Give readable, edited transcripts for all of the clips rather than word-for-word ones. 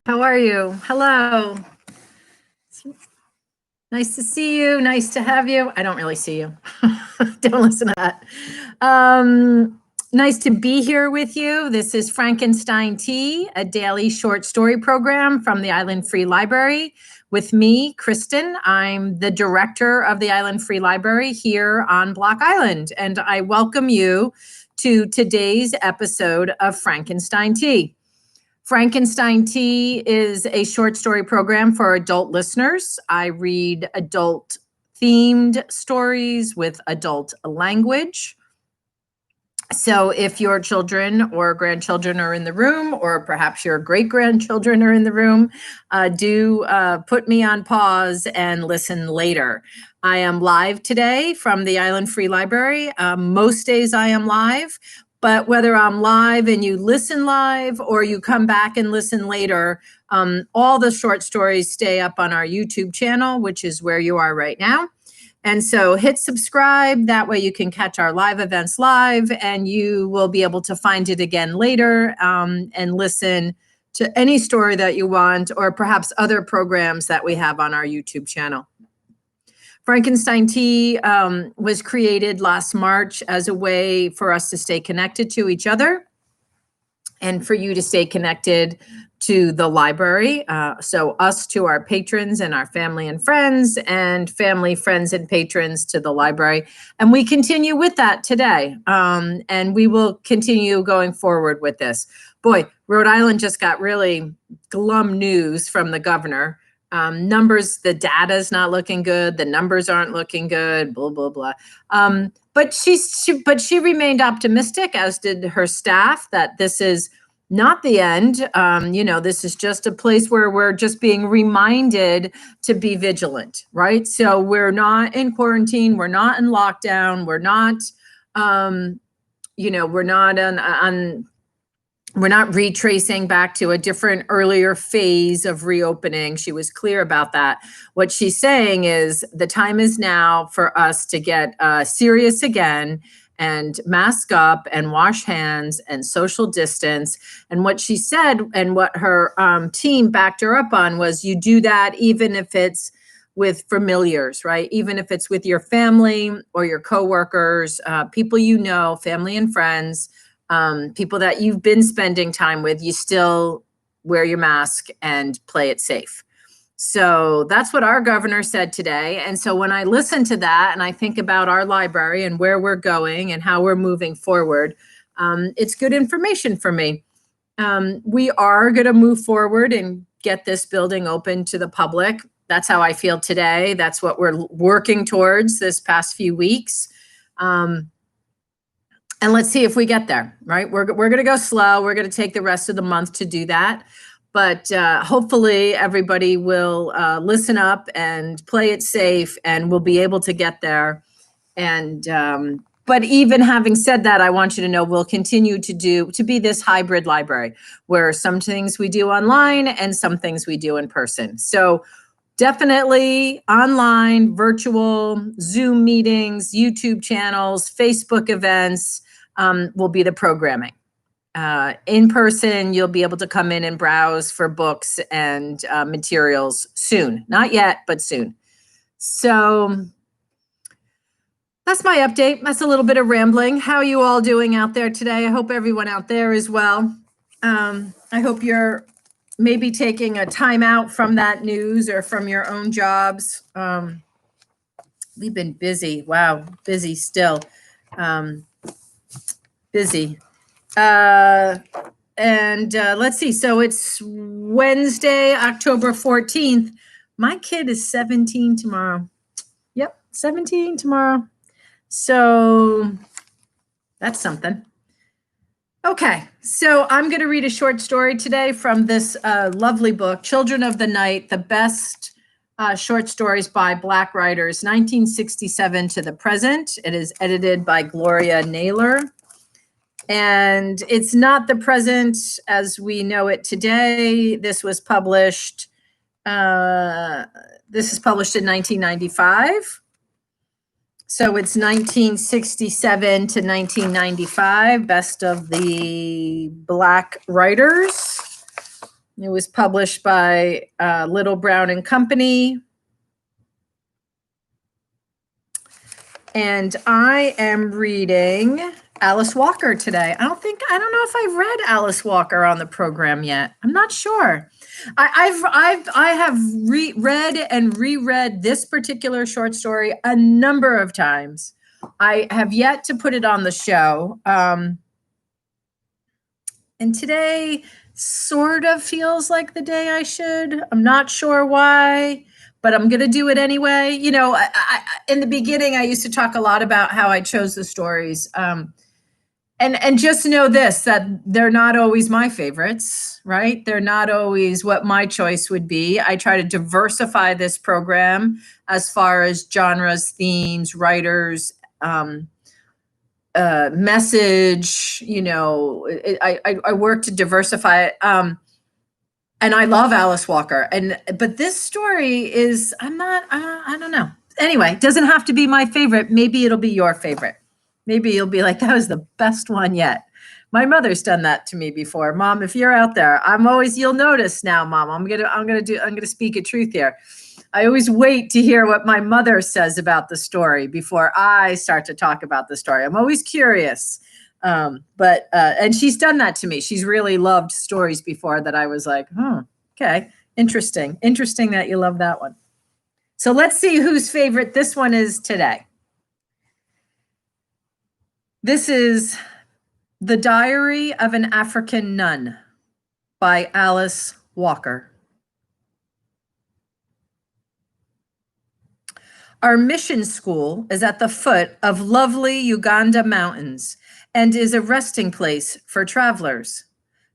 How are you? Hello. Nice to see you. Nice to have you. I don't really see you. Don't listen to that. Nice to be here with you. This is Frankenstein Tea, a daily short story program from the Island Free Library. With me, Kristen. I'm the director of the Island Free Library here on Block Island, and I welcome you to today's episode of Frankenstein Tea. Frankenstein Tea is a short story program for adult listeners. I read adult themed stories with adult language. So if your children or grandchildren are in the room, or perhaps your great grandchildren are in the room, do put me on pause and listen later. I am live today from the Island Free Library. Most days I am live. But whether I'm live and you listen live or you come back and listen later, all the short stories stay up on our YouTube channel, which is where you are right now. And so hit subscribe. That way you can catch our live events live, and you will be able to find it again later and listen to any story that you want, or perhaps other programs that we have on our YouTube channel. Frankenstein Tea was created last March as a way for us to stay connected to each other and for you to stay connected to the library. So us to our patrons and our family and friends, and family, friends, and patrons to the library. And we continue with that today. And we will continue going forward with this. Boy, Rhode Island just got really glum news from the governor. Numbers, the data's not looking good. The numbers aren't looking good, blah, blah, blah. But she remained optimistic, as did her staff, that this is not the end. This is just a place where we're just being reminded to be vigilant, right? So we're not in quarantine. We're not in lockdown. We're not, we're not retracing back to a different earlier phase of reopening. She was clear about that. What she's saying is the time is now for us to get serious again and mask up and wash hands and social distance. And what she said, and what her team backed her up on, was you do that even if it's with familiars, right? Even if it's with your family or your coworkers, people you know, family and friends, people that you've been spending time with, you still wear your mask and play it safe. So that's what our governor said today. And so when I listen to that and I think about our library and where we're going and how we're moving forward, it's good information for me. We are going to move forward and get this building open to the public. That's how I feel today. That's what we're working towards this past few weeks. And let's see if we get there, right? We're going to go slow. We're going to take the rest of the month to do that. But hopefully everybody will listen up and play it safe, and we'll be able to get there. And but even having said that, I want you to know we'll continue to be this hybrid library where some things we do online and some things we do in person. So definitely online, virtual, Zoom meetings, YouTube channels, Facebook events will be the programming. In person, you'll be able to come in and browse for books and materials soon. Not yet, but soon. So that's my update. That's a little bit of rambling. How are you all doing out there today? I hope everyone out there is well. I hope you're maybe taking a time out from that news or from your own jobs. We've been busy. Wow, busy still. Busy. Let's see. So it's Wednesday, October 14th. My kid is 17 tomorrow. Yep, 17 tomorrow. So that's something. Okay, so I'm going to read a short story today from this lovely book, Children of the Night, the best short stories by Black writers, 1967 to the present. It is edited by Gloria Naylor. And it's not the present as we know it today. This was published, in 1995. So it's 1967 to 1995, best of the Black writers. It was published by Little Brown and Company. And I am reading Alice Walker today. I don't know if I've read Alice Walker on the program yet. I'm not sure. I have read and reread this particular short story a number of times. I have yet to put it on the show. And today sort of feels like the day I should. I'm not sure why, but I'm going to do it anyway. You know, in the beginning, I used to talk a lot about how I chose the stories. And just know this, that they're not always my favorites, right? They're not always what my choice would be. I try to diversify this program as far as genres, themes, writers, message. You know, I work to diversify it. And I love Alice Walker. But this story is, I don't know. Anyway, it doesn't have to be my favorite. Maybe it'll be your favorite. Maybe you'll be like, that was the best one yet. My mother's done that to me before. Mom, if you're out there, you'll notice now, Mom, I'm gonna speak a truth here. I always wait to hear what my mother says about the story before I start to talk about the story. I'm always curious. And she's done that to me. She's really loved stories before that I was like, okay, interesting. Interesting that you love that one. So let's see whose favorite this one is today. This is The Diary of an African Nun by Alice Walker. Our mission school is at the foot of lovely Uganda mountains and is a resting place for travelers.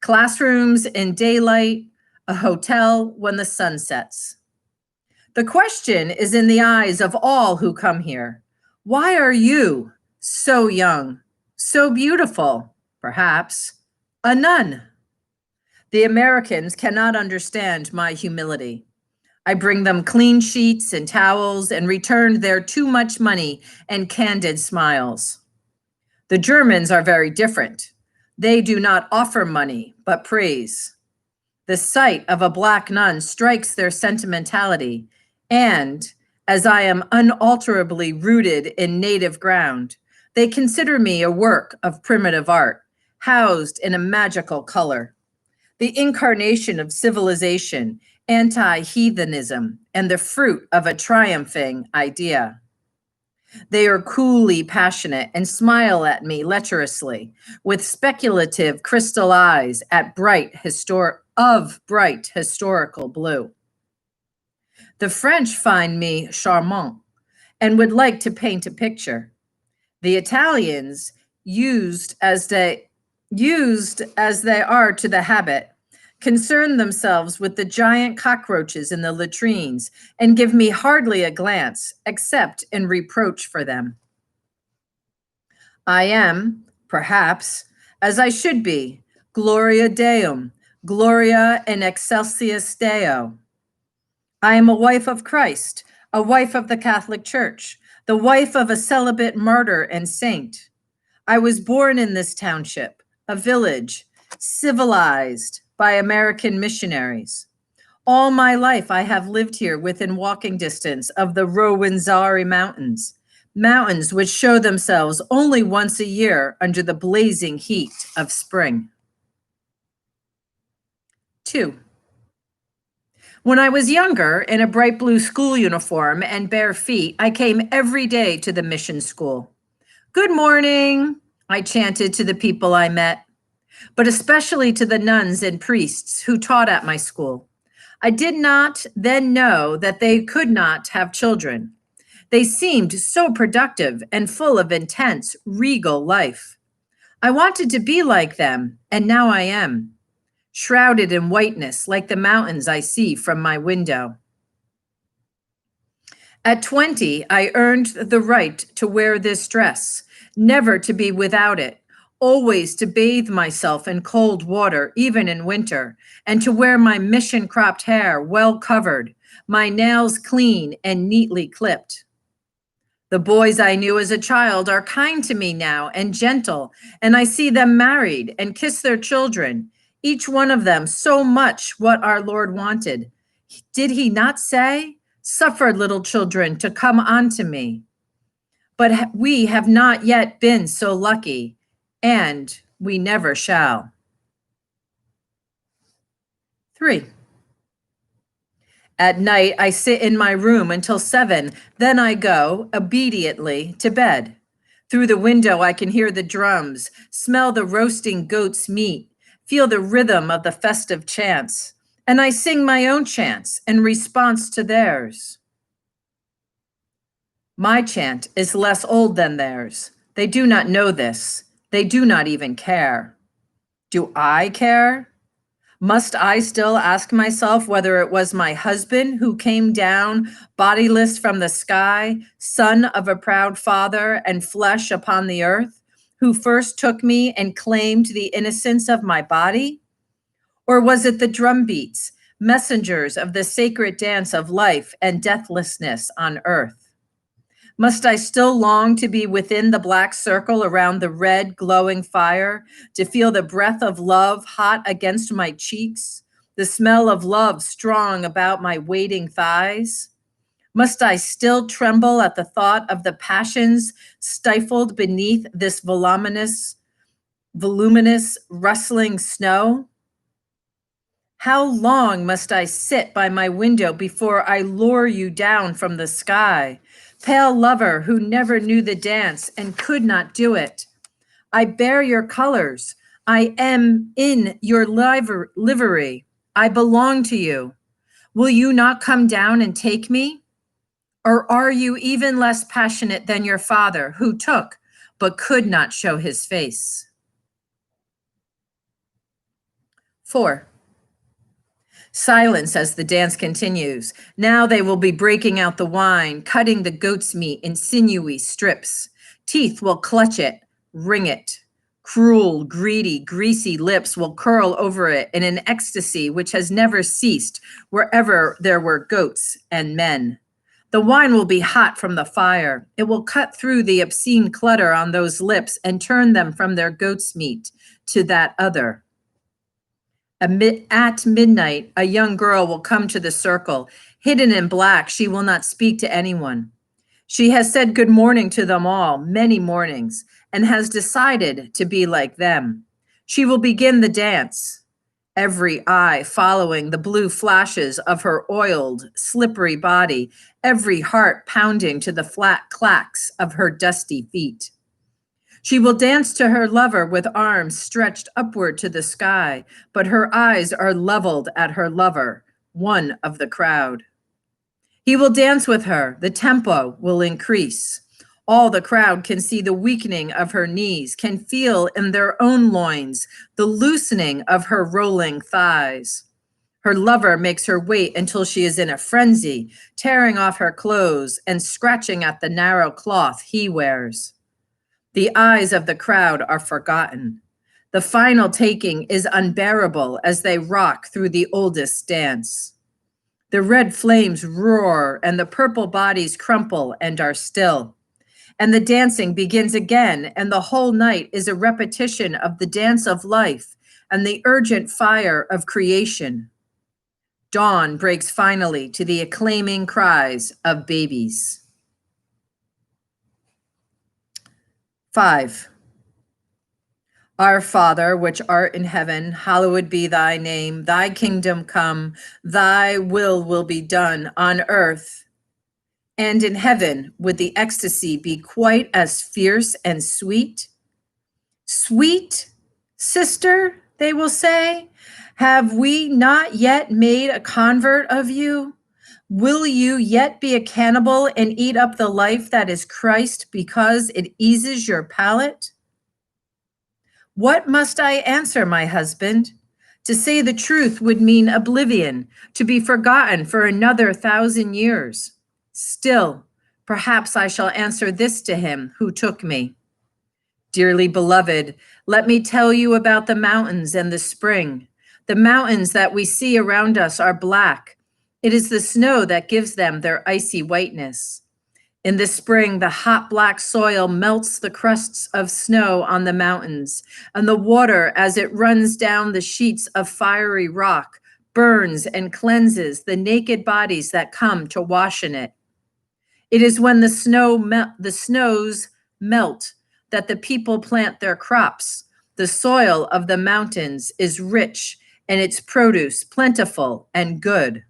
Classrooms in daylight, a hotel when the sun sets. The question is in the eyes of all who come here. Why are you so young, so beautiful, perhaps, a nun? The Americans cannot understand my humility. I bring them clean sheets and towels and return their too much money and candid smiles. The Germans are very different. They do not offer money, but praise. The sight of a Black nun strikes their sentimentality, and as I am unalterably rooted in native ground, they consider me a work of primitive art, housed in a magical color, the incarnation of civilization, anti-heathenism, and the fruit of a triumphing idea. They are coolly passionate and smile at me lecherously, with speculative crystal eyes at bright historical blue. The French find me charmant and would like to paint a picture. The Italians, used as they are to the habit, concern themselves with the giant cockroaches in the latrines and give me hardly a glance, except in reproach for them. I am, perhaps, as I should be, Gloria Deum, Gloria in excelsis Deo. I am a wife of Christ, a wife of the Catholic Church, the wife of a celibate martyr and saint. I was born in this township, a village, civilized by American missionaries. All my life, I have lived here within walking distance of the Rwenzori Mountains, mountains which show themselves only once a year under the blazing heat of spring. 2. When I was younger, in a bright blue school uniform and bare feet, I came every day to the mission school. Good morning, I chanted to the people I met, but especially to the nuns and priests who taught at my school. I did not then know that they could not have children. They seemed so productive and full of intense, regal life. I wanted to be like them, and now I am, shrouded in whiteness like the mountains I see from my window. At 20, I earned the right to wear this dress, never to be without it, always to bathe myself in cold water, even in winter, and to wear my mission-cropped hair well covered, my nails clean and neatly clipped. The boys I knew as a child are kind to me now and gentle, and I see them married and kiss their children, each one of them so much what our Lord wanted. Did he not say, "Suffer little children to come unto me"? But we have not yet been so lucky, and we never shall. 3. At night, I sit in my room until 7. Then I go, obediently, to bed. Through the window, I can hear the drums, smell the roasting goat's meat, feel the rhythm of the festive chants, and I sing my own chants in response to theirs. My chant is less old than theirs. They do not know this. They do not even care. Do I care? Must I still ask myself whether it was my husband who came down bodiless from the sky, son of a proud father and flesh upon the earth, who first took me and claimed the innocence of my body? Or was it the drum beats, messengers of the sacred dance of life and deathlessness on earth? Must I still long to be within the black circle around the red glowing fire, to feel the breath of love hot against my cheeks, the smell of love strong about my waiting thighs? Must I still tremble at the thought of the passions stifled beneath this voluminous, rustling snow? How long must I sit by my window before I lure you down from the sky? Pale lover who never knew the dance and could not do it. I bear your colors. I am in your livery. I belong to you. Will you not come down and take me? Or are you even less passionate than your father, who took but could not show his face? 4. Silence as the dance continues. Now they will be breaking out the wine, cutting the goat's meat in sinewy strips. Teeth will clutch it, wring it. Cruel, greedy, greasy lips will curl over it in an ecstasy which has never ceased wherever there were goats and men. The wine will be hot from the fire. It will cut through the obscene clutter on those lips and turn them from their goat's meat to that other. At midnight, a young girl will come to the circle. Hidden in black, she will not speak to anyone. She has said good morning to them all, many mornings, and has decided to be like them. She will begin the dance, every eye following the blue flashes of her oiled, slippery body, every heart pounding to the flat clacks of her dusty feet. She will dance to her lover with arms stretched upward to the sky, but her eyes are leveled at her lover, one of the crowd. He will dance with her. The tempo will increase. All the crowd can see the weakening of her knees, can feel in their own loins the loosening of her rolling thighs. Her lover makes her wait until she is in a frenzy, tearing off her clothes and scratching at the narrow cloth he wears. The eyes of the crowd are forgotten. The final taking is unbearable as they rock through the oldest dance. The red flames roar and the purple bodies crumple and are still. And the dancing begins again, and the whole night is a repetition of the dance of life and the urgent fire of creation. Dawn breaks finally to the acclaiming cries of babies. 5. Our Father, which art in heaven, hallowed be thy name. Thy kingdom come, thy will be done on earth and in heaven. Would the ecstasy be quite as fierce and sweet? Sweet, sister, they will say, have we not yet made a convert of you? Will you yet be a cannibal and eat up the life that is Christ because it eases your palate? What must I answer, my husband? To say the truth would mean oblivion, to be forgotten for another 1,000 years. Still, perhaps I shall answer this to him who took me. Dearly beloved, let me tell you about the mountains and the spring. The mountains that we see around us are black. It is the snow that gives them their icy whiteness. In the spring, the hot black soil melts the crusts of snow on the mountains, and the water, as it runs down the sheets of fiery rock, burns and cleanses the naked bodies that come to wash in it. It is when the snows melt that the people plant their crops. The soil of the mountains is rich and its produce plentiful and good.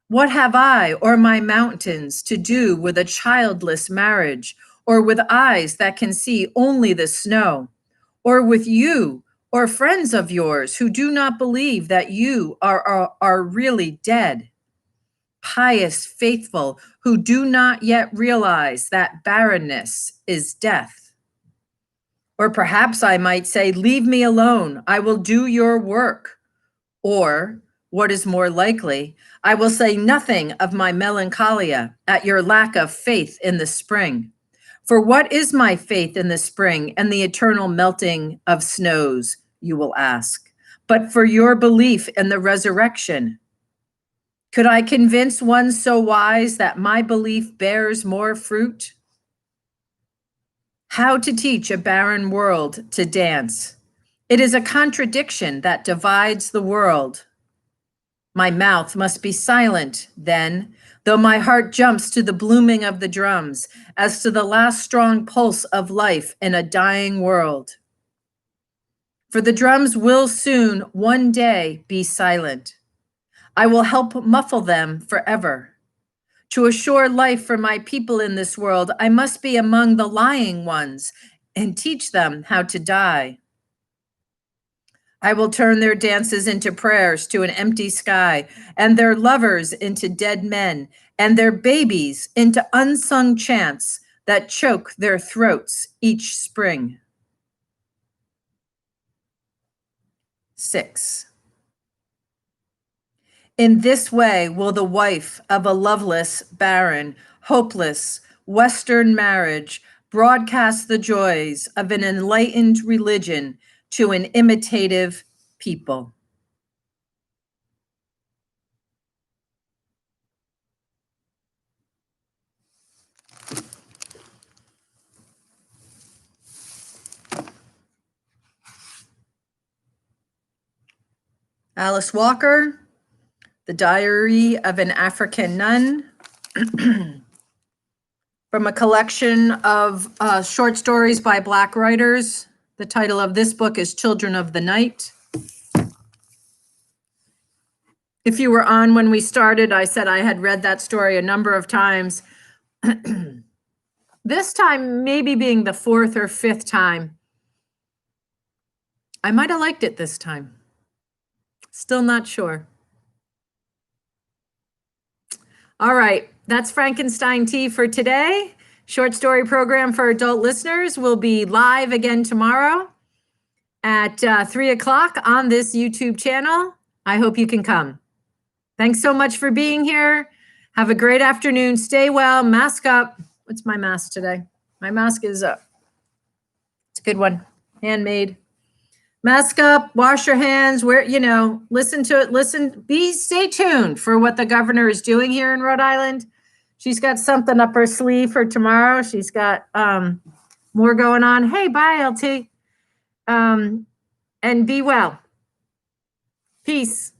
What have I or my mountains to do with a childless marriage, or with eyes that can see only the snow, or with you or friends of yours who do not believe that you are really dead? Pious, faithful, who do not yet realize that barrenness is death. Or perhaps I might say, leave me alone, I will do your work. Or, what is more likely, I will say nothing of my melancholia at your lack of faith in the spring. For what is my faith in the spring and the eternal melting of snows, you will ask, but for your belief in the resurrection? Could I convince one so wise that my belief bears more fruit? How to teach a barren world to dance. It is a contradiction that divides the world. My mouth must be silent then, though my heart jumps to the blooming of the drums, as to the last strong pulse of life in a dying world. For the drums will soon, one day, be silent. I will help muffle them forever. To assure life for my people in this world, I must be among the lying ones and teach them how to die. I will turn their dances into prayers to an empty sky, and their lovers into dead men, and their babies into unsung chants that choke their throats each spring. 6. In this way will the wife of a loveless, barren, hopeless Western marriage broadcast the joys of an enlightened religion to an imitative people. Alice Walker, The Diary of an African Nun, from a collection of short stories by Black writers. The title of this book is Children of the Night. If you were on when we started, I said I had read that story a number of times. This time, maybe being the 4th or 5th time, I might have liked it this time. Still not sure. All right, that's Frankenstein Tea for today. Short story program for adult listeners will be live again tomorrow at 3 o'clock on this YouTube channel. I hope you can come. Thanks so much for being here. Have a great afternoon. Stay well. Mask up. What's my mask today? My mask is up. It's a good one. Handmade. Mask up, wash your hands, listen to it, stay tuned for what the governor is doing here in Rhode Island. She's got something up her sleeve for tomorrow. She's got more going on. Hey, bye, LT. And be well. Peace.